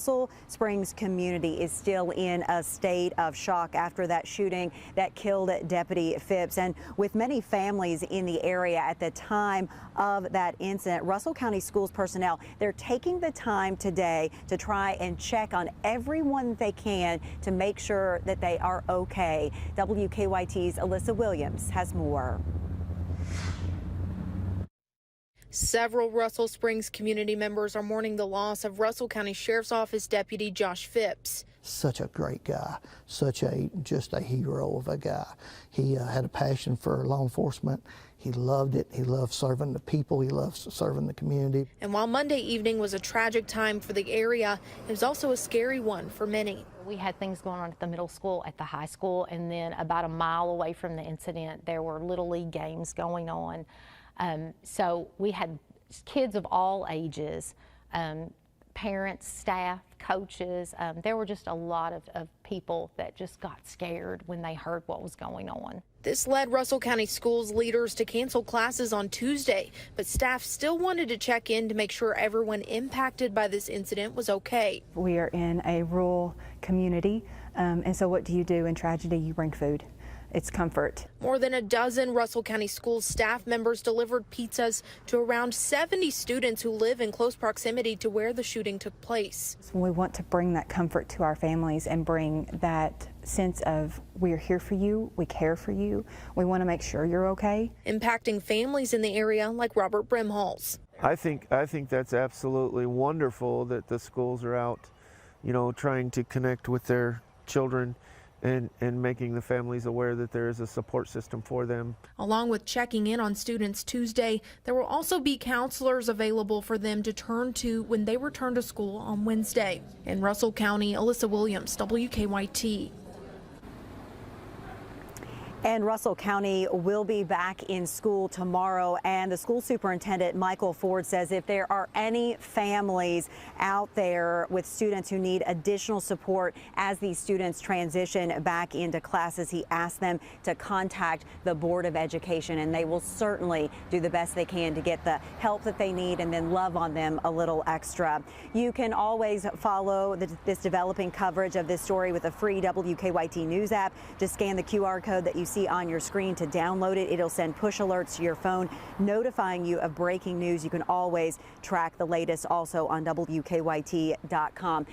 Russell Springs community is still in a state of shock after that shooting that killed Deputy Phipps. And with many families in the area at the time of that incident, Russell County Schools personnel, they're taking the time today to try and check on everyone they can to make sure that they are okay. WKYT's Alyssa Williams has more. Several Russell Springs community members are mourning the loss of Russell County Sheriff's Office Deputy Josh Phipps. Such a great guy, just a hero of a guy. He had a passion for law enforcement. He loved it. He loved serving the people. He loved serving the community. And while Monday evening was a tragic time for the area, it was also a scary one for many. We had things going on at the middle school, at the high school, and then about a mile away from the incident, there were Little League games going on. So we had kids of all ages, parents, staff, coaches. There were just a lot of people that just got scared when they heard what was going on. This led Russell County Schools leaders to cancel classes on Tuesday, but staff still wanted to check in to make sure everyone impacted by this incident was okay. We are in a rural community, and so what do you do in tragedy? You bring food. It's comfort. More than a dozen Russell County Schools staff members delivered pizzas to around 70 students who live in close proximity to where the shooting took place. We want to bring that comfort to our families and bring that sense of we're here for you, we care for you, we want to make sure you're okay. Impacting families in the area like Robert Brimhall's. I think that's absolutely wonderful that the schools are out, trying to connect with their children and making the families aware that there is a support system for them. Along with checking in on students Tuesday, there will also be counselors available for them to turn to when they return to school on Wednesday. In Russell County, Alyssa Williams, WKYT. And Russell County will be back in school tomorrow, and the school superintendent, Michael Ford, says if there are any families out there with students who need additional support as these students transition back into classes, he asked them to contact the Board of Education, and they will certainly do the best they can to get the help that they need and then love on them a little extra. You can always follow this developing coverage of this story with a free WKYT News app. Just scan the QR code that you see on your screen to download it. It'll send push alerts to your phone notifying you of breaking news. You can always track the latest also on WKYT.com.